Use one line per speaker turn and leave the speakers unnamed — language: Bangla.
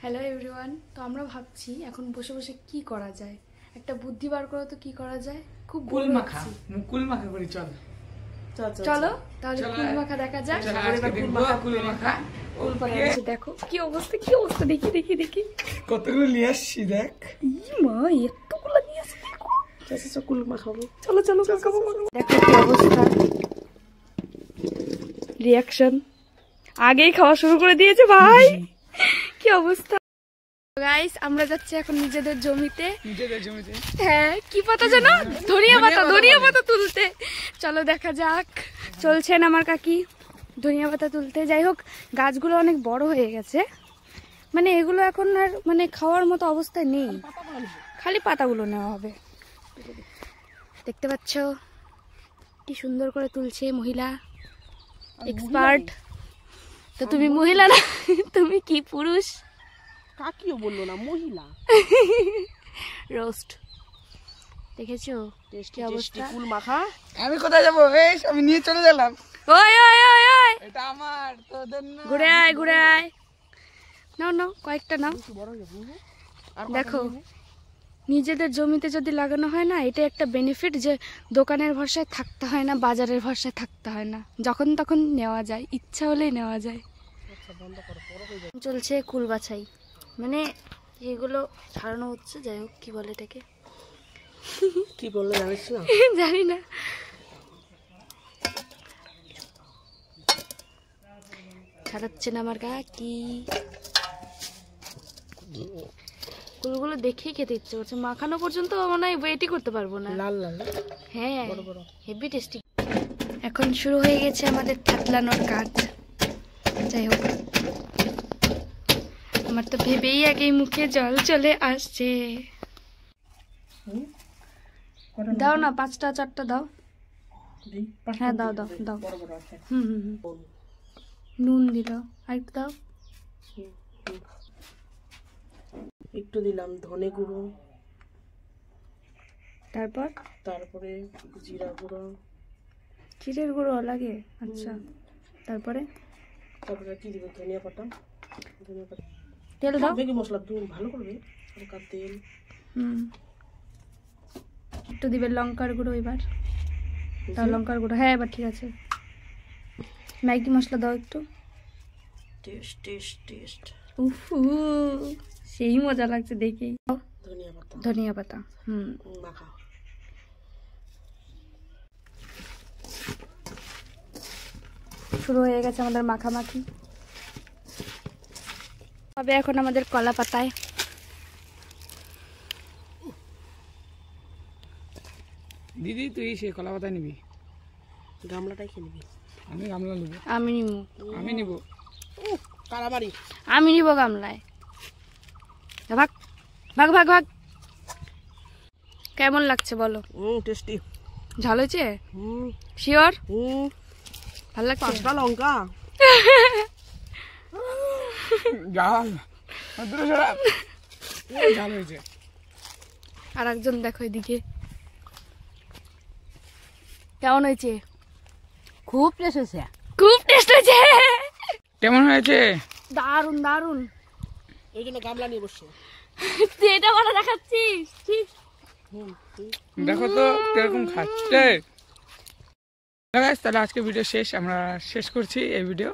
Hello everyone. তো আমরা ভাবছি এখন বসে বসে কি করা যায়, একটা বুদ্ধি বার করো তো কি করা যায়। খুব
কুল মাখা করি।
চলো তাহলে কুল মাখা দেখা যাক। দেখো কি অবস্থা দেখি দেখি দেখি
কতগুলো নিয়ে আসছি দেখ।
মা এতগুলো নিয়ে আসছি দেখো। কুল মাখাবো, চলো চলো মাখাবো। দেখো কি অবস্থা, রিয়াকশন আগেই খাওয়া শুরু করে দিয়েছে ভাই। কি অবস্থা গাইস, আমরা যাচ্ছি এখন নিজেদের জমিতে। হ্যাঁ, কি পাতা জানো? ধনিয়া পাতা তুলতে। চলো দেখা যাক। চলছেন আমার কাকি ধনিয়া পাতা তুলতে। যাই হোক, গাছগুলো অনেক বড় হয়ে গেছে, মানে এগুলো এখন আর মানে খাওয়ার মতো অবস্থায় নেই, খালি পাতাগুলো নেওয়া হবে। দেখতে পাচ্ছ কি সুন্দর করে তুলছে মহিলা এক্সপার্ট। তো তুমি মহিলা না, তুমি কি পুরুষ?
কাকিও বললো না, মহিলা।
রোস্ট দেখেছো কি অবস্থা?
কুল মাখা।
আমি কোথায় যাবো? আমি নিয়ে চলে গেলাম।
ওই ওই ওই ওই,
এটা আমার, তোদের না।
ঘুরে আয় নাও কয়েকটা নাও। দেখো, নিজেদের জমিতে যদি লাগানো হয় না, এটা একটা বেনিফিট যে দোকানের ভরসায় থাকতে হয় না, বাজারের ভরসায় থাকতে হয় না, যখন তখন নেওয়া যায়, ইচ্ছা হলেই নেওয়া যায়। চলছে কুল বাছাই, মানে এগুলো ছাড়ানো হচ্ছে। যাই হোক, কি বলে এটাকে,
কি বললো জানিস না?
জানি না। ছাড়াচ্ছেন আমার কাকি। কুলগুলো দেখেই খেতে ইচ্ছে করছে, মাখানো পর্যন্ত মনে হয় ওয়েটই করতে পারবো না।
লাল লাল,
হ্যাঁ হেভি টেস্টি। এখন শুরু হয়ে গেছে আমাদের থাতলানোর কাজ। যাই হোক, আমার তো ভেবেই আগেই মুখে জল চলে আসছে। দাও না, 5টা 4টা দাও। হ্যাঁ দাও দাও দাও। হুম নুন দিল, আর একটু দাও।
একটু দিলাম ধনে গুঁড়ো,
তারপরে
জিরা গুঁড়ো।
জিরের গুঁড়ো লাগে? আচ্ছা। তারপরে
কি দিব? ধনিয়া পাতা।
তেল দাও।
বেশি মশলা তুমি ভালো করবে, হালকা তেল।
একটু দিবে লঙ্কার গুঁড়ো। এবার দাও লঙ্কার গুঁড়ো। হ্যাঁ এবার ঠিক আছে। ম্যাগি মশলা দাও একটু।
টেস্ট।
উফু, সেই মজা লাগছে দেখেই। ধনিয়া পাতা
মাখা।
শুরু হয়ে গেছে আমাদের মাখামাখি। তবে এখন আমাদের কলা পাতায়।
দিদি তুই সে কলা পাতা নিবি?
গামলাটাই খেয়ে নিবি।
আমি গামলা নেবো।
আমি নিব
কারাবাড়ি।
আমি নিব গামলায়। ভাগ ভাগ ভাগ ভাগ। কেমন লাগছে বলো?
টেস্টি।
ঝাল হয়েছে? শিওর? ভালো লাগছে?
5টা লঙ্কা।
ঝাল হয়েছে।
আর একজন দেখো এদিকে, কেমন হয়েছে?
খুব টেস্ট হয়েছে।
কেমন হয়েছে?
দারুন দারুন।
এই জন্য গামলা নিয়ে বসছে।
তুই এটা বলা দেখাচ্ছিস? ঠিক।
দেখো তো কিরকম খাচ্ছে। তাহলে আজকে ভিডিও শেষ, আমরা শেষ করছি এই ভিডিও।